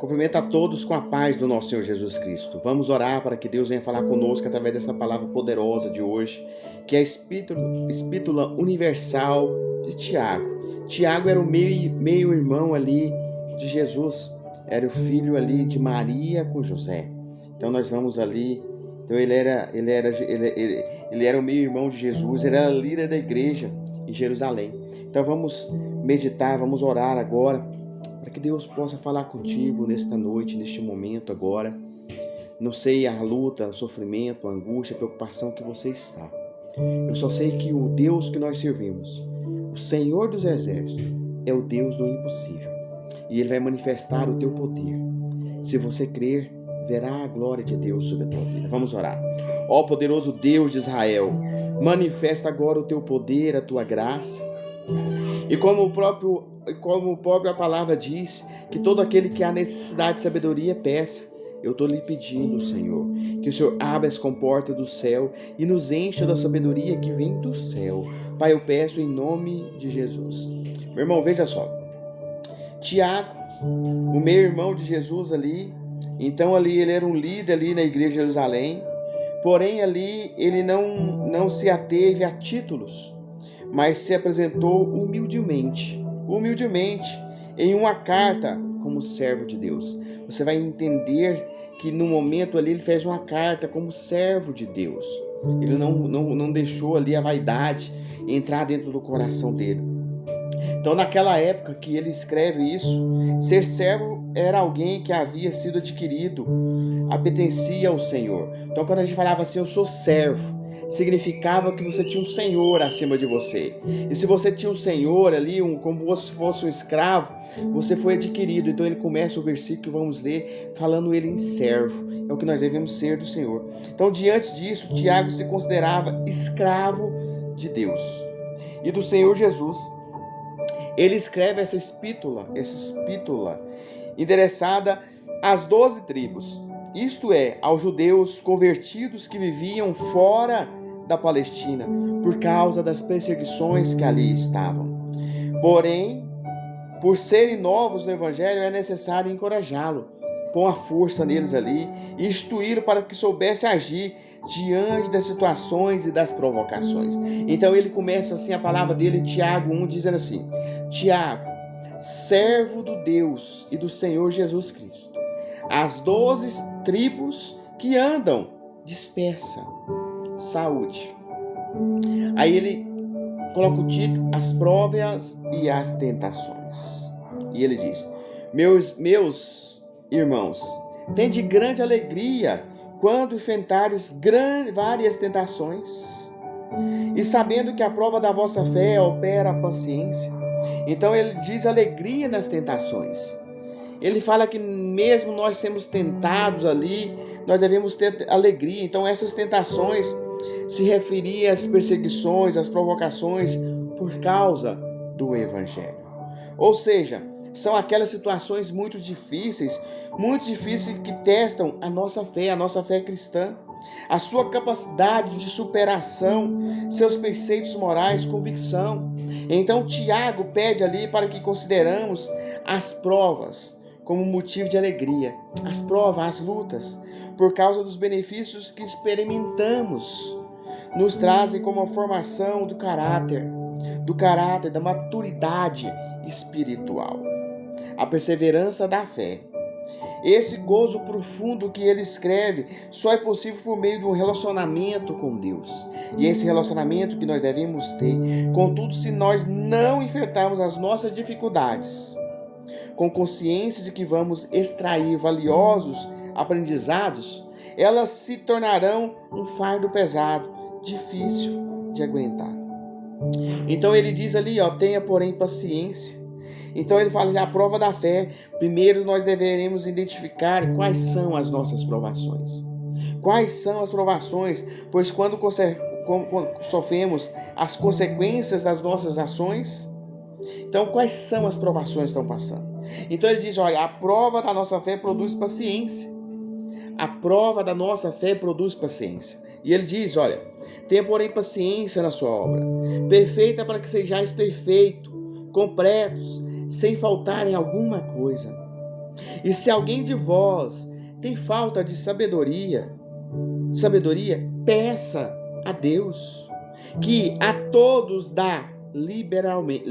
Cumprimento a todos com a paz do nosso Senhor Jesus Cristo. Vamos orar para que Deus venha falar conosco através dessa palavra poderosa de hoje, que é a Epístola Universal de Tiago. Tiago era o meio-irmão ali de Jesus, era o filho ali de Maria com José. Então nós vamos ali, então ele era o meio-irmão de Jesus, ele era líder da igreja em Jerusalém. Então vamos meditar, vamos orar agora, para que Deus possa falar contigo nesta noite, neste momento agora. Não sei a luta, o sofrimento, a angústia, a preocupação que você está. Eu só sei que o Deus que nós servimos, o Senhor dos Exércitos, é o Deus do impossível. E Ele vai manifestar o teu poder. Se você crer, verá a glória de Deus sobre a tua vida. Vamos orar. Ó poderoso Deus de Israel, manifesta agora o teu poder, a tua graça. E como a própria palavra diz, que todo aquele que há necessidade de sabedoria peça. Eu estou lhe pedindo, Senhor, que o Senhor abra as comportas do céu e nos encha da sabedoria que vem do céu. Pai, eu peço em nome de Jesus. Meu irmão, veja só. Tiago, o meio-irmão de Jesus ali, então ali ele era um líder ali na igreja de Jerusalém, porém ali ele não se ateve a títulos, mas se apresentou humildemente, em uma carta como servo de Deus. Você vai entender que no momento ali ele fez uma carta como servo de Deus. Ele não deixou ali a vaidade entrar dentro do coração dele. Então naquela época que ele escreve isso, ser servo era alguém que havia sido adquirido, pertencia ao Senhor. Então quando a gente falava assim, eu sou servo, significava que você tinha um senhor acima de você. E se você tinha um senhor ali, como se fosse um escravo, você foi adquirido. Então ele começa o versículo que vamos ler, falando ele em servo. É o que nós devemos ser do Senhor. Então diante disso, Tiago se considerava escravo de Deus e do Senhor Jesus. Ele escreve essa epístola endereçada às 12 tribos, isto é, aos judeus convertidos que viviam fora da Palestina, por causa das perseguições que ali estavam. Porém, por serem novos no Evangelho, é necessário encorajá-lo, pôr a força neles ali, e instruí-lo para que soubesse agir diante das situações e das provocações. Então ele começa assim a palavra dele em Tiago 1, dizendo assim: Tiago, servo do Deus e do Senhor Jesus Cristo, as 12 tribos que andam dispersa, saúde. Aí ele coloca o título, as provas e as tentações. E ele diz: meus irmãos, tende grande alegria quando enfrentares várias tentações, e sabendo que a prova da vossa fé opera a paciência. Então ele diz alegria nas tentações. Ele fala que mesmo nós sermos tentados ali, nós devemos ter alegria. Então essas tentações se referiam às perseguições, às provocações por causa do Evangelho. Ou seja, são aquelas situações muito difíceis que testam a nossa fé cristã, a sua capacidade de superação, seus preceitos morais, convicção. Então Tiago pede ali para que consideramos as provas como motivo de alegria, as provas, as lutas, por causa dos benefícios que experimentamos, nos trazem como a formação do caráter, da maturidade espiritual, a perseverança da fé. Esse gozo profundo que ele escreve só é possível por meio de um relacionamento com Deus. E esse relacionamento que nós devemos ter. Contudo, se nós não enfrentarmos as nossas dificuldades com consciência de que vamos extrair valiosos aprendizados, elas se tornarão um fardo pesado, difícil de aguentar. Então ele diz ali, tenha porém paciência. Então ele fala a prova da fé. Primeiro nós deveremos identificar quais são as nossas provações. Quais são as provações? Pois quando sofremos as consequências das nossas ações, então quais são as provações que estão passando? Então ele diz, a prova da nossa fé produz paciência. A prova da nossa fé produz paciência. E ele diz, tenha porém paciência na sua obra, perfeita para que sejais perfeitos, completos, sem faltar em alguma coisa. E se alguém de vós tem falta de sabedoria, peça a Deus, que a todos dá liberalmente,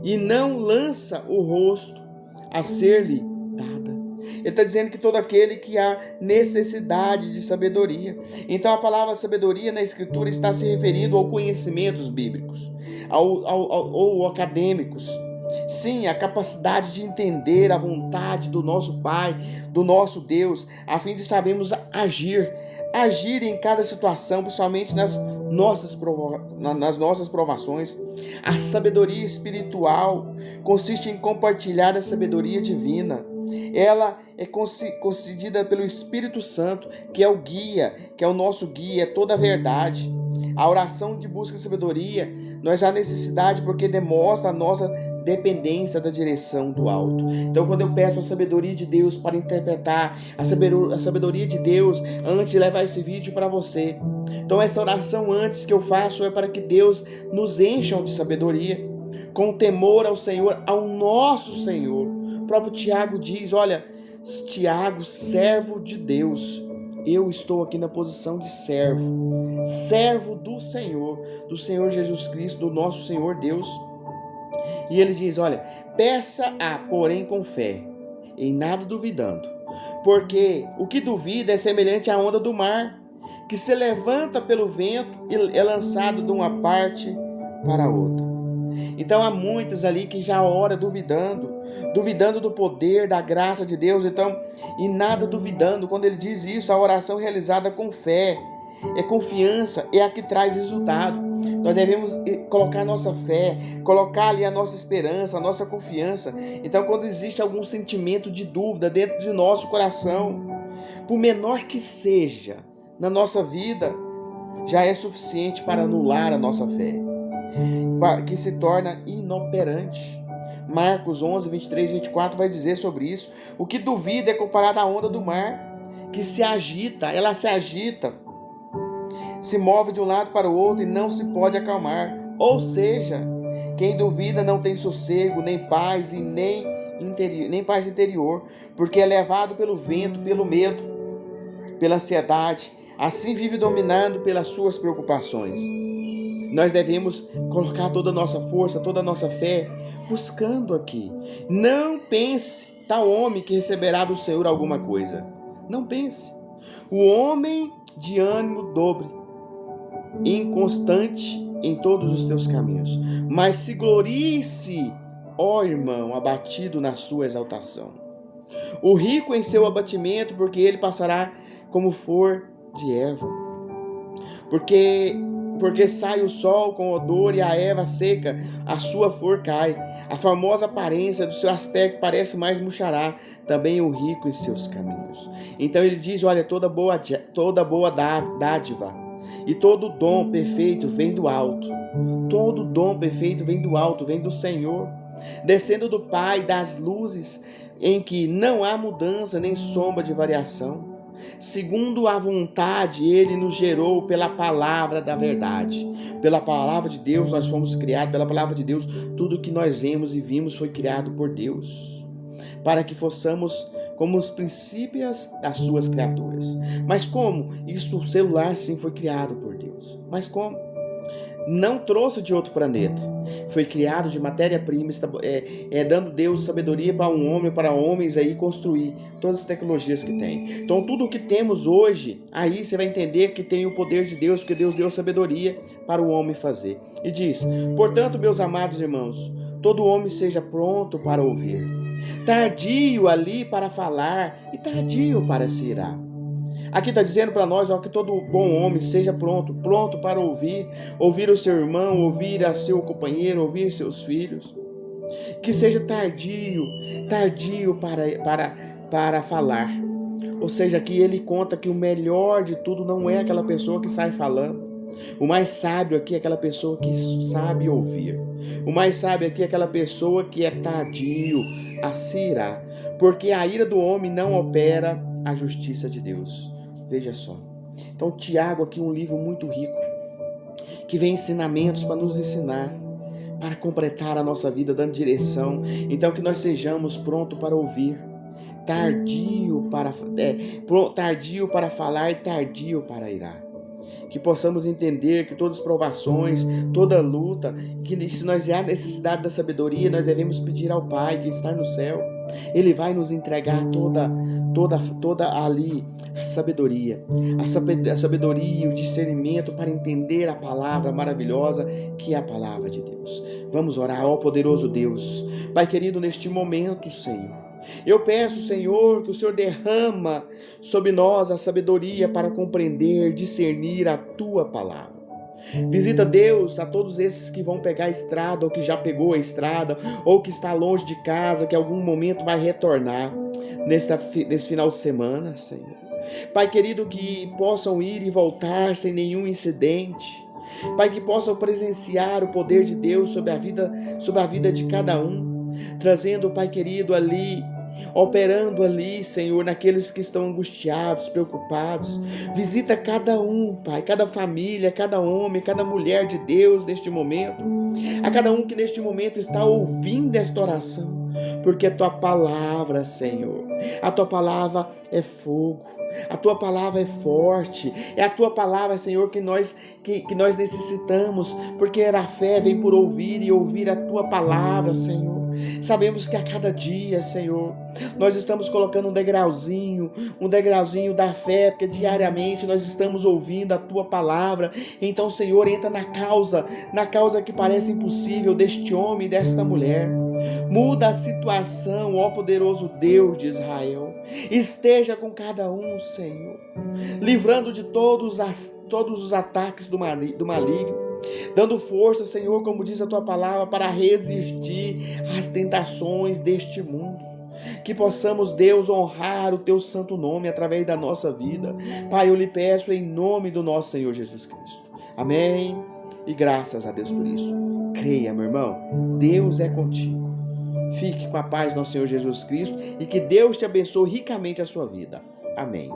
e não lança o rosto a ser-lhe dada. Ele está dizendo que todo aquele que há necessidade de sabedoria. Então a palavra sabedoria na Escritura está se referindo ao conhecimentos bíblicos, ou acadêmicos. Sim, a capacidade de entender a vontade do nosso Pai, do nosso Deus, a fim de sabermos agir em cada situação, principalmente nas nossas provações. A sabedoria espiritual consiste em compartilhar a sabedoria divina. Ela é concedida pelo Espírito Santo, que é o guia, que é o nosso guia, é toda a verdade. A oração de busca de sabedoria, nós há necessidade porque demonstra a nossa dependência da direção do alto. Então, quando eu peço a sabedoria de Deus para interpretar, a sabedoria de Deus antes de levar esse vídeo para você. Então, essa oração antes que eu faço é para que Deus nos encha de sabedoria, com temor ao Senhor, ao nosso Senhor. O próprio Tiago diz, olha, Tiago, servo de Deus, eu estou aqui na posição de servo do Senhor Jesus Cristo, do nosso Senhor Deus. E ele diz, olha, peça-a, porém com fé, em nada duvidando, porque o que duvida é semelhante à onda do mar, que se levanta pelo vento e é lançado de uma parte para outra. Então há muitos ali que já oram duvidando do poder, da graça de Deus. Então, e nada duvidando. Quando ele diz isso, a oração realizada com fé, é confiança, é a que traz resultado. Nós devemos colocar a nossa fé, colocar ali a nossa esperança, a nossa confiança. Então, quando existe algum sentimento de dúvida dentro de nosso coração, por menor que seja na nossa vida, já é suficiente para anular a nossa fé, que se torna inoperante. Marcos 11, 23 e 24 vai dizer sobre isso. O que duvida é comparado à onda do mar, que se agita, se move de um lado para o outro e não se pode acalmar. Ou seja, quem duvida não tem sossego, nem paz e nem paz interior, porque é levado pelo vento, pelo medo, pela ansiedade. Assim vive dominado pelas suas preocupações. Nós devemos colocar toda a nossa força, toda a nossa fé, buscando aqui. Não pense, tal homem que receberá do Senhor alguma coisa. Não pense. O homem de ânimo dobre, inconstante em todos os teus caminhos, mas se glorie-se, ó irmão, abatido na sua exaltação. O rico em seu abatimento, porque ele passará como flor de erva. Porque sai o sol com odor e a erva seca, a sua flor cai. A formosa aparência do seu aspecto parece mais murchará, também o rico em seus caminhos. Então ele diz, olha, toda boa dádiva e todo dom perfeito vem do alto. Todo dom perfeito vem do alto, vem do Senhor, descendo do Pai das luzes, em que não há mudança nem sombra de variação. Segundo a vontade, ele nos gerou pela palavra da verdade. Pela palavra de Deus nós fomos criados, pela palavra de Deus tudo que nós vemos e vimos foi criado por Deus, para que fossemos como os princípios das suas criaturas. Mas como? Isto, o celular sim foi criado por Deus. Mas como? Não trouxe de outro planeta. Foi criado de matéria-prima, dando Deus sabedoria para um homem, para homens aí construir todas as tecnologias que tem. Então tudo o que temos hoje, aí você vai entender que tem o poder de Deus, porque Deus deu sabedoria para o homem fazer. E diz, portanto, meus amados irmãos, todo homem seja pronto para ouvir, tardio ali para falar e tardio para se irar. Aqui está dizendo para nós, ó, que todo bom homem seja pronto para ouvir o seu irmão, ouvir a seu companheiro, ouvir seus filhos. Que seja tardio para falar. Ou seja, que ele conta que o melhor de tudo não é aquela pessoa que sai falando. O mais sábio aqui é aquela pessoa que sabe ouvir. O mais sábio aqui é aquela pessoa que é tardio a se irar. Porque a ira do homem não opera a justiça de Deus. Veja só. Então, Tiago aqui é um livro muito rico, que vem ensinamentos para nos ensinar, para completar a nossa vida, dando direção. Então que nós sejamos prontos para ouvir, tardio para falar e tardio para irar. Que possamos entender que todas as provações, toda luta, que se nós há necessidade da sabedoria, nós devemos pedir ao Pai que está no céu. Ele vai nos entregar toda ali a sabedoria, a sabedoria e o discernimento para entender a palavra maravilhosa que é a palavra de Deus. Vamos orar, ó poderoso Deus. Pai querido, neste momento, Senhor, eu peço, Senhor, que o Senhor derrama sobre nós a sabedoria para compreender, discernir a Tua palavra. Visita, Deus, a todos esses que vão pegar a estrada, ou que já pegou a estrada, ou que está longe de casa, que em algum momento vai retornar nesse final de semana, Senhor. Pai querido, que possam ir e voltar sem nenhum incidente. Pai, que possam presenciar o poder de Deus sobre a vida de cada um, trazendo, Pai querido, ali, operando ali, Senhor, naqueles que estão angustiados, preocupados. Visita cada um, Pai, cada família, cada homem, cada mulher de Deus neste momento, a cada um que neste momento está ouvindo esta oração, porque a Tua palavra, Senhor, a Tua palavra é fogo, a Tua palavra é forte, é a Tua palavra, Senhor, que nós necessitamos, porque a fé vem por ouvir e ouvir a Tua palavra, Senhor. Sabemos que a cada dia, Senhor, nós estamos colocando um degrauzinho da fé, porque diariamente nós estamos ouvindo a Tua palavra. Então, Senhor, entra na causa que parece impossível deste homem e desta mulher. Muda a situação, ó poderoso Deus de Israel. Esteja com cada um, Senhor, livrando de todos os ataques do maligno, dando força, Senhor, como diz a Tua palavra, para resistir às tentações deste mundo. Que possamos, Deus, honrar o Teu santo nome através da nossa vida. Pai, eu lhe peço em nome do nosso Senhor Jesus Cristo. Amém. E graças a Deus por isso. Creia, meu irmão, Deus é contigo. Fique com a paz do nosso Senhor Jesus Cristo e que Deus te abençoe ricamente a sua vida. Amém.